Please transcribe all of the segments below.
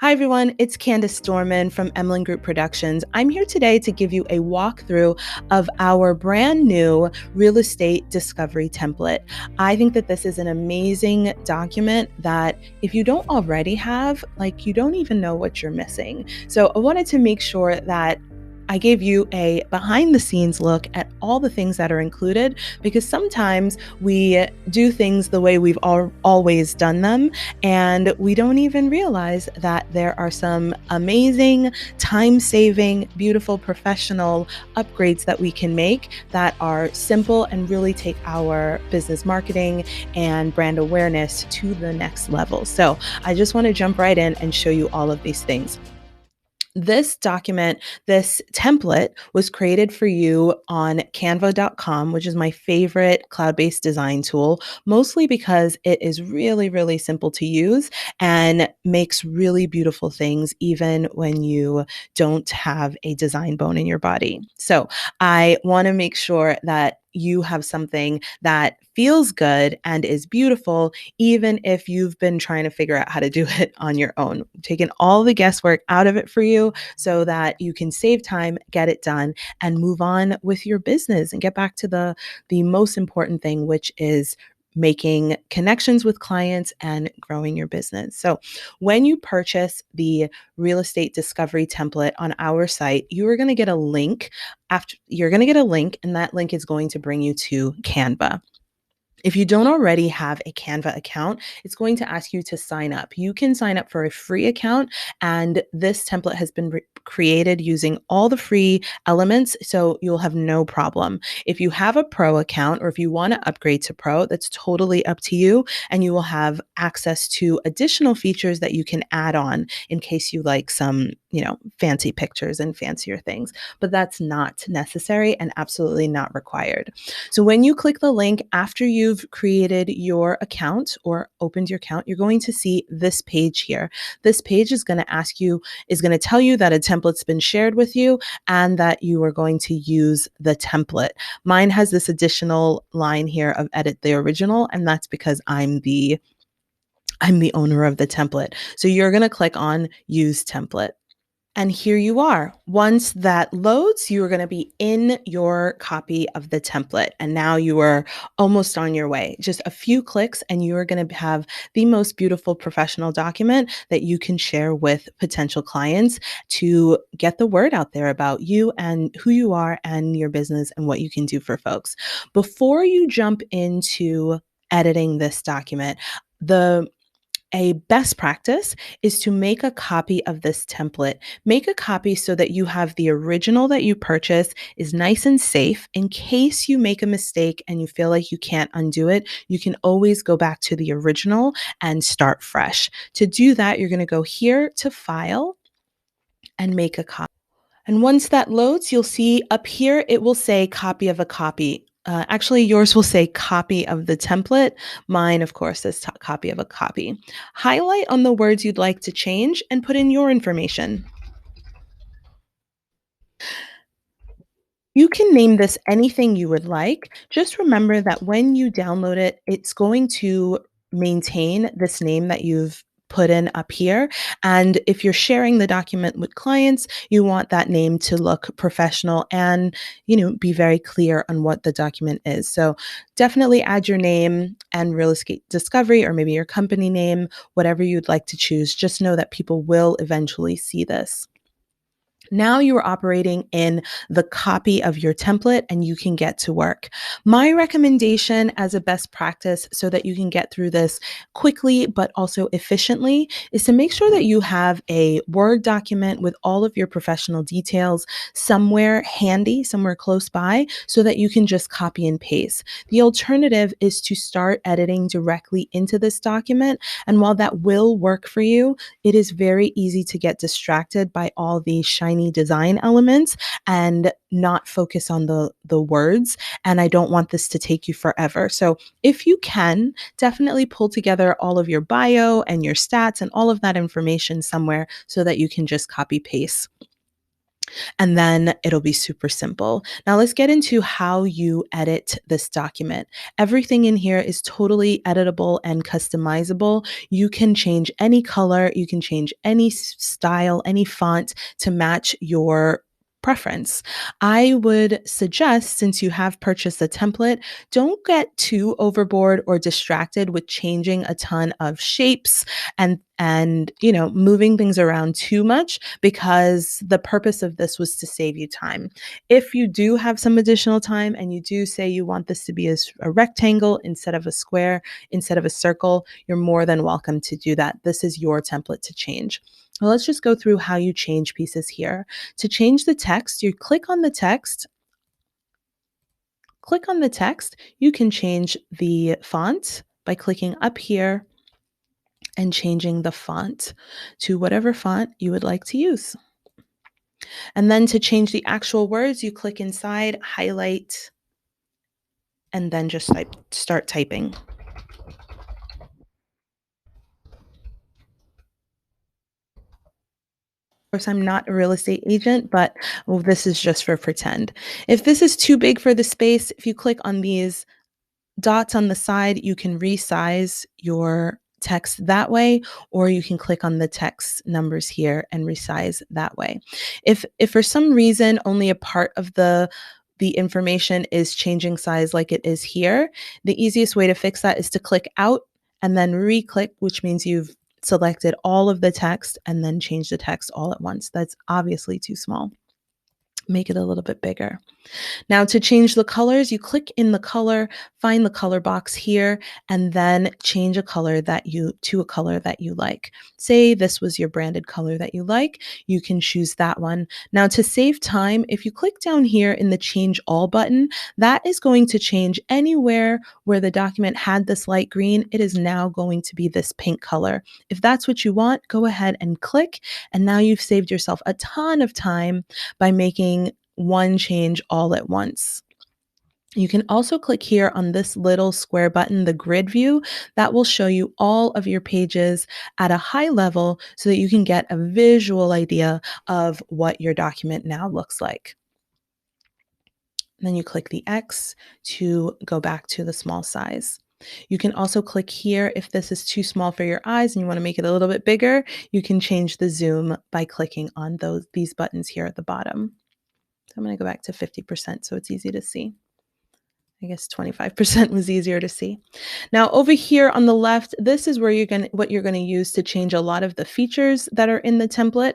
Hi everyone, it's Candice from Emlin Group Productions. I'm here today to give you a walkthrough of our brand new real estate discovery template. I think that this is an amazing document that if you don't already have, you don't even know what you're missing. So I wanted to make sure that I gave you a behind the scenes look at all the things that are included, because sometimes we do things the way we've always done them, and we don't even realize that there are some amazing, time-saving, beautiful, professional upgrades that we can make that are simple and really take our business marketing and brand awareness to the next level. So I just want to jump right in and show you all of these things. This document, this template was created for you on canva.com, which is my favorite cloud-based design tool, mostly because it is really, really simple to use and makes really beautiful things even when you don't have a design bone in your body. So I want to make sure that you have something that feels good and is beautiful, even if you've been trying to figure out how to do it on your own. I'm taking all the guesswork out of it for you so that you can save time, get it done, and move on with your business and get back to the most important thing, which is making connections with clients and growing your business. So when you purchase the real estate discovery template on our site, you are going to get a link. And that link is going to bring you to Canva. If you don't already have a Canva account, it's going to ask you to sign up. You can sign up for a free account, and this template has been created using all the free elements, so you'll have no problem. If you have a pro account or if you want to upgrade to pro, that's totally up to you, and you will have access to additional features that you can add on in case you like some, fancy pictures and fancier things. But that's not necessary and absolutely not required. So when you click the link after you've created your account or opened your account, you're going to see this page here. This page is going to tell you that a template's been shared with you and that you are going to use the template. Mine has this additional line here of edit the original, and that's because I'm the owner of the template. So you're going to click on use template. And here you are. Once that loads, you are going to be in your copy of the template. And now you are almost on your way. Just a few clicks and you are going to have the most beautiful professional document that you can share with potential clients to get the word out there about you and who you are and your business and what you can do for folks. Before you jump into editing this document, a best practice is to make a copy of this template. Make a copy so that you have the original that you purchase is nice and safe. In case you make a mistake and you feel like you can't undo it, you can always go back to the original and start fresh. To do that, you're going to go here to File and make a copy. And once that loads, you'll see up here, it will say copy of a copy. Actually, yours will say copy of the template. Mine, of course, says copy of a copy. Highlight on the words you'd like to change and put in your information. You can name this anything you would like. Just remember that when you download it, it's going to maintain this name that you've put in up here. And if you're sharing the document with clients, you want that name to look professional and, be very clear on what the document is. So definitely add your name and real estate discovery, or maybe your company name, whatever you'd like to choose. Just know that people will eventually see this. Now you are operating in the copy of your template and you can get to work. My recommendation as a best practice so that you can get through this quickly but also efficiently is to make sure that you have a Word document with all of your professional details somewhere handy, somewhere close by, so that you can just copy and paste. The alternative is to start editing directly into this document. And while that will work for you, it is very easy to get distracted by all these shiny design elements and not focus on the words. And I don't want this to take you forever. So if you can, definitely pull together all of your bio and your stats and all of that information somewhere so that you can just copy paste. and then it'll be super simple. Now let's get into how you edit this document. Everything in here is totally editable and customizable. You can change any color, you can change any style, any font to match your preference. I would suggest, since you have purchased a template, don't get too overboard or distracted with changing a ton of shapes and moving things around too much, because the purpose of this was to save you time. If you do have some additional time and you do say you want this to be a rectangle instead of a square, instead of a circle, you're more than welcome to do that. This is your template to change. Well, let's just go through how you change pieces here. To change the text, you click on the text. Click on the text. You can change the font by clicking up here and changing the font to whatever font you would like to use. And then to change the actual words, you click inside, highlight, and then just start typing. Of course, I'm not a real estate agent, but this is just for pretend. If this is too big for the space, if you click on these dots on the side, you can resize your text that way, or you can click on the text numbers here and resize that way. If for some reason only a part of the information is changing size like it is here, the easiest way to fix that is to click out and then re-click, which means you've selected all of the text and then change the text all at once. That's obviously too small. Make it a little bit bigger. Now to change the colors, you click in the color, find the color box here, and then change a color to a color that you like. Say this was your branded color that you like, you can choose that one. Now to save time, if you click down here in the change all button, that is going to change anywhere where the document had this light green. It is now going to be this pink color. If that's what you want, go ahead and click, and now you've saved yourself a ton of time by making one change all at once. You can also click here on this little square button, the grid view, that will show you all of your pages at a high level so that you can get a visual idea of what your document now looks like. And then you click the X to go back to the small size. You can also click here if this is too small for your eyes and you want to make it a little bit bigger. You can change the zoom by clicking on these buttons here at the bottom. So I'm going to go back to 50% so it's easy to see. I guess 25% was easier to see. Now over here on the left, this is where what you're going to use to change a lot of the features that are in the template.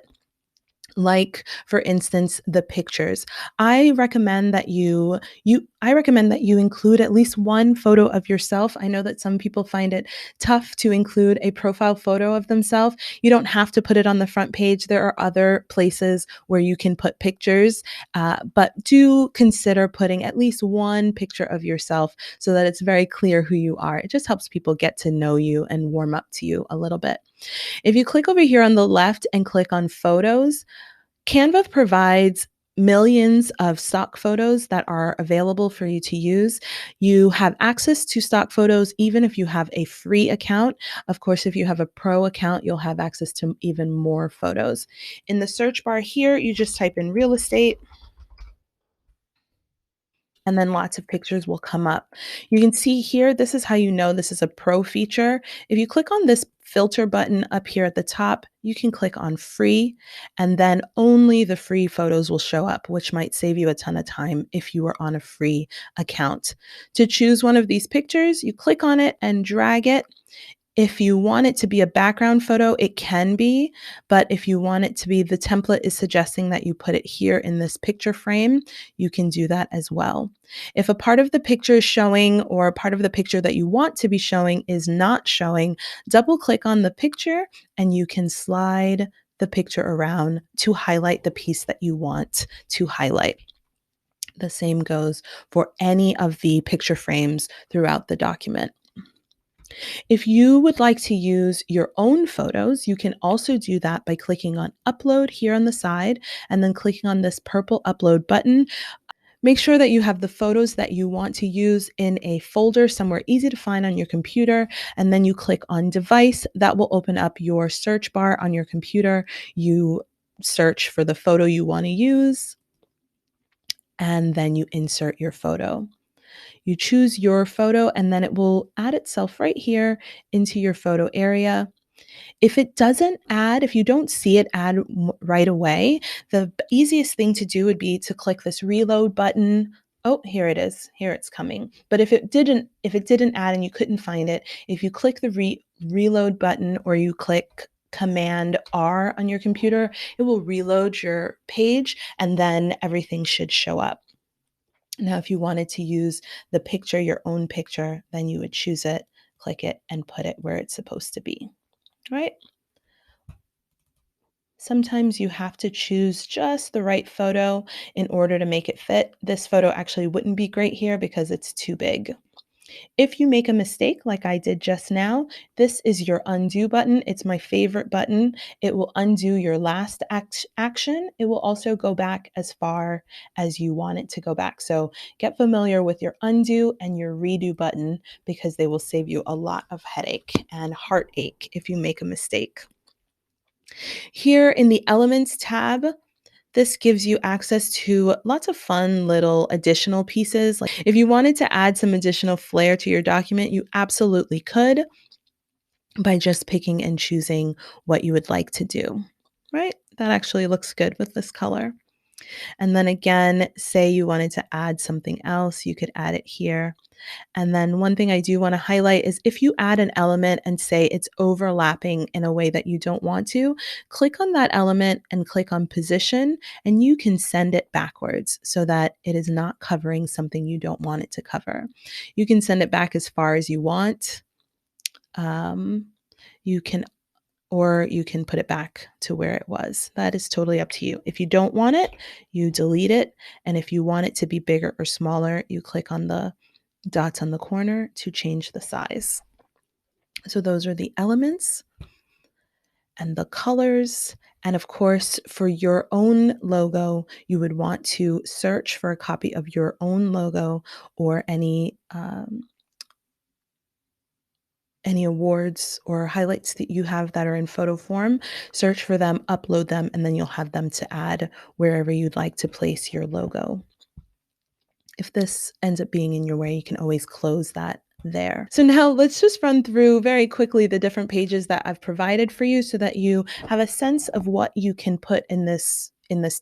Like, for instance, the pictures. I recommend that you include at least one photo of yourself. I know that some people find it tough to include a profile photo of themselves. You don't have to put it on the front page. There are other places where you can put pictures, but do consider putting at least one picture of yourself so that it's very clear who you are. It just helps people get to know you and warm up to you a little bit. If you click over here on the left and click on photos, Canva provides millions of stock photos that are available for you to use. You have access to stock photos even if you have a free account. Of course, if you have a pro account, you'll have access to even more photos. In the search bar here, you just type in real estate, and then lots of pictures will come up. You can see here, this is how you know this is a pro feature. If you click on this filter button up here at the top, you can click on free, and then only the free photos will show up, which might save you a ton of time if you were on a free account. To choose one of these pictures, you click on it and drag it. If you want it to be a background photo, it can be, but if you want it to be, the template is suggesting that you put it here in this picture frame, you can do that as well. If a part of the picture is showing or a part of the picture that you want to be showing is not showing, double click on the picture and you can slide the picture around to highlight the piece that you want to highlight. The same goes for any of the picture frames throughout the document. If you would like to use your own photos, you can also do that by clicking on upload here on the side and then clicking on this purple upload button. Make sure that you have the photos that you want to use in a folder somewhere easy to find on your computer, and then you click on device. That will open up your search bar on your computer. You search for the photo you want to use, and then you insert your photo. You choose your photo, and then it will add itself right here into your photo area. If it doesn't add, if you don't see it add right away, the easiest thing to do would be to click this reload button. Oh, here it is. Here it's coming. But if it didn't add and you couldn't find it, if you click the reload button or you click Command R on your computer, it will reload your page and then everything should show up. Now, if you wanted to use the picture, your own picture, then you would choose it, click it, and put it where it's supposed to be, right? Sometimes you have to choose just the right photo in order to make it fit. This photo actually wouldn't be great here because it's too big. If you make a mistake like I did just now, this is your undo button. It's my favorite button. It will undo your last action. It will also go back as far as you want it to go back. So get familiar with your undo and your redo button because they will save you a lot of headache and heartache if you make a mistake. Here in the Elements tab, this gives you access to lots of fun little additional pieces. Like if you wanted to add some additional flair to your document, you absolutely could by just picking and choosing what you would like to do, right? That actually looks good with this color. And then again, say you wanted to add something else, you could add it here. And then one thing I do want to highlight is if you add an element and say it's overlapping in a way that you don't want to, click on that element and click on position, and you can send it backwards so that it is not covering something you don't want it to cover. You can send it back as far as you want. You can or you can put it back to where it was. That is totally up to you. If you don't want it, you delete it. And if you want it to be bigger or smaller, you click on the dots on the corner to change the size. So those are the elements and the colors. And of course, for your own logo, you would want to search for a copy of your own logo or any awards or highlights that you have that are in photo form. Search for them, upload them, and then you'll have them to add wherever you'd like to place your logo. If this ends up being in your way, you can always close that there. So now let's just run through very quickly the different pages that I've provided for you so that you have a sense of what you can put in this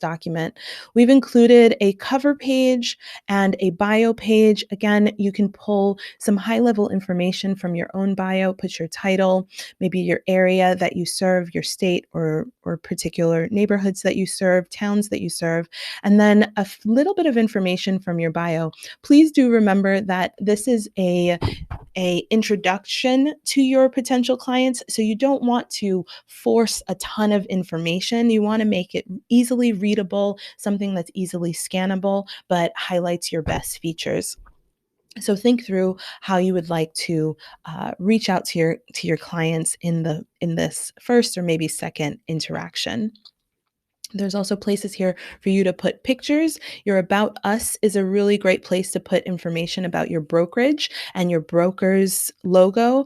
document. We've included a cover page and a bio page. Again, you can pull some high-level information from your own bio, put your title, maybe your area that you serve, your state or particular neighborhoods that you serve, towns that you serve, and then a little bit of information from your bio. Please do remember that this is a introduction to your potential clients. So you don't want to force a ton of information. You want to make it easily readable, something that's easily scannable, but highlights your best features. So think through how you would like to reach out to your clients in this first or maybe second interaction. There's also places here for you to put pictures. Your About Us is a really great place to put information about your brokerage and your broker's logo.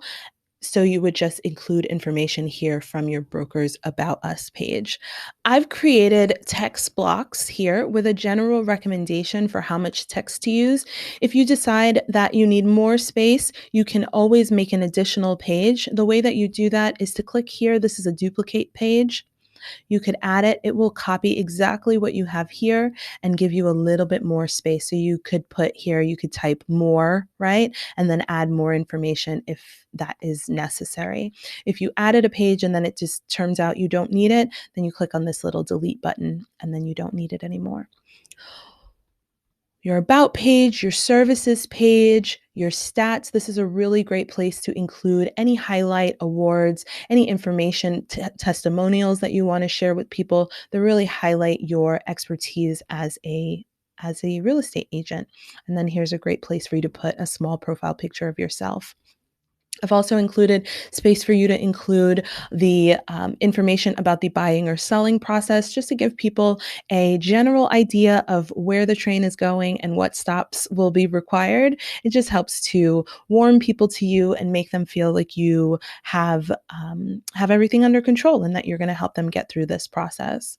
So you would just include information here from your broker's About Us page. I've created text blocks here with a general recommendation for how much text to use. If you decide that you need more space, you can always make an additional page. The way that you do that is to click here. This is a duplicate page. You could add it. It will copy exactly what you have here and give you a little bit more space. So you could put here, you could type more, right? And then add more information if that is necessary. If you added a page and then it just turns out you don't need it, then you click on this little delete button and then you don't need it anymore. Your About page, your services page, your stats. This is a really great place to include any highlight awards, any information, testimonials that you want to share with people that really highlight your expertise as a real estate agent. And then here's a great place for you to put a small profile picture of yourself. I've also included space for you to include the information about the buying or selling process, just to give people a general idea of where the train is going and what stops will be required. It just helps to warm people to you and make them feel like you have everything under control and that you're going to help them get through this process.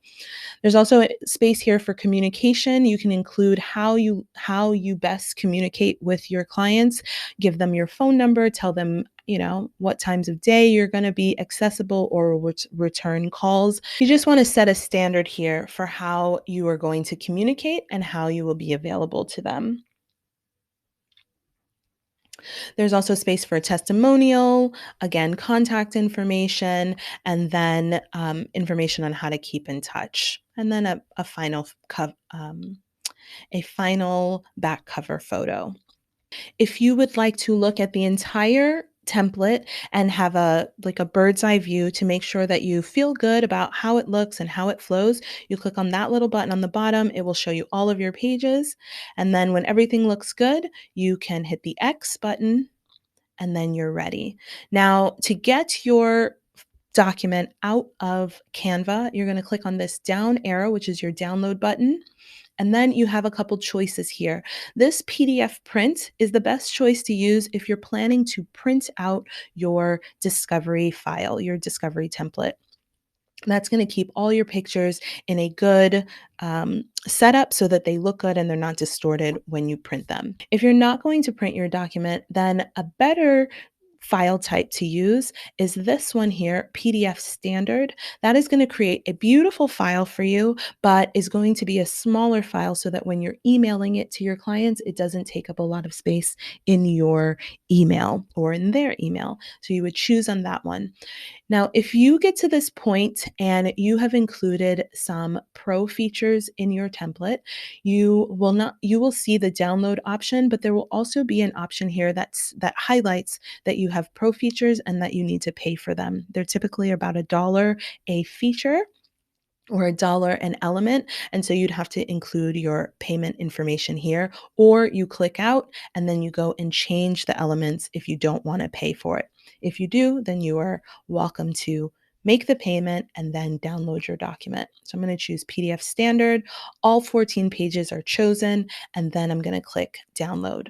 There's also a space here for communication. You can include how you best communicate with your clients. Give them your phone number, tell them, what times of day you're going to be accessible or return calls. You just want to set a standard here for how you are going to communicate and how you will be available to them. There's also space for a testimonial, again, contact information, and then information on how to keep in touch. And then a final back cover photo. If you would like to look at the entire template and have a bird's eye view to make sure that you feel good about how it looks and how it flows, you click on that little button on the bottom. It will show you all of your pages. And then when everything looks good, you can hit the X button and then you're ready. Now, to get your document out of Canva, you're going to click on this down arrow, which is your download button. And then you have a couple choices here. This PDF print is the best choice to use if you're planning to print out your discovery file, your discovery template. That's going to keep all your pictures in a good setup so that they look good and they're not distorted when you print them. If you're not going to print your document, then a better file type to use is this one here, PDF standard. That is going to create a beautiful file for you, but is going to be a smaller file so that when you're emailing it to your clients, it doesn't take up a lot of space in your email or in their email. So you would choose on that one. Now, if you get to this point and you have included some pro features in your template, you will see the download option, but there will also be an option here that highlights that you have pro features and that you need to pay for them. They're typically about $1 a feature or $1 an element. And so you'd have to include your payment information here, or you click out and then you go and change the elements if you don't want to pay for it. If you do, then you are welcome to make the payment and then download your document. So I'm going to choose PDF standard. All 14 pages are chosen, and then I'm going to click download.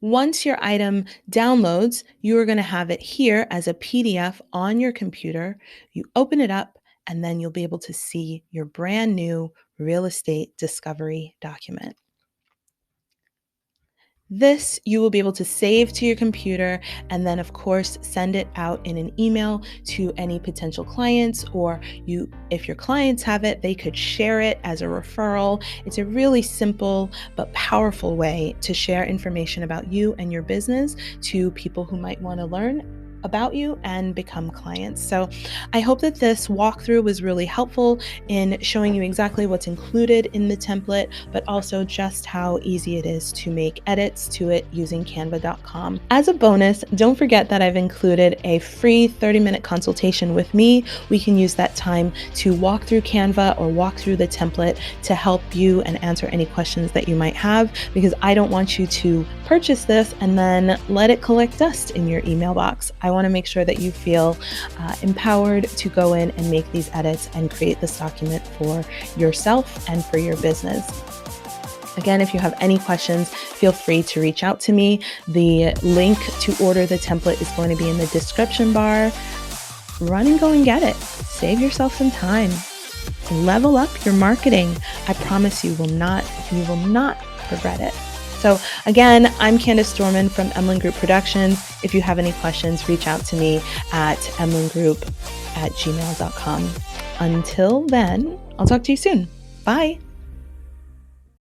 Once your item downloads, you are going to have it here as a PDF on your computer. You open it up, and then you'll be able to see your brand new real estate discovery document. This you will be able to save to your computer and then, of course, send it out in an email to any potential clients, or if your clients have it, they could share it as a referral. It's a really simple but powerful way to share information about you and your business to people who might want to learn about you and become clients. So I hope that this walkthrough was really helpful in showing you exactly what's included in the template, but also just how easy it is to make edits to it using canva.com. As a bonus, don't forget that I've included a free 30-minute consultation with me. We can use that time to walk through Canva or walk through the template to help you and answer any questions that you might have, because I don't want you to purchase this and then let it collect dust in your email box. I want to make sure that you feel empowered to go in and make these edits and create this document for yourself and for your business. Again, if you have any questions, feel free to reach out to me. The link to order the template is going to be in the description bar. Run and go and get it. Save yourself some time. Level up your marketing. I promise you will not regret it. So again, I'm Candice Dorman from Emlin Group Productions. If you have any questions, reach out to me at emlingroup@gmail.com. Until then, I'll talk to you soon. Bye.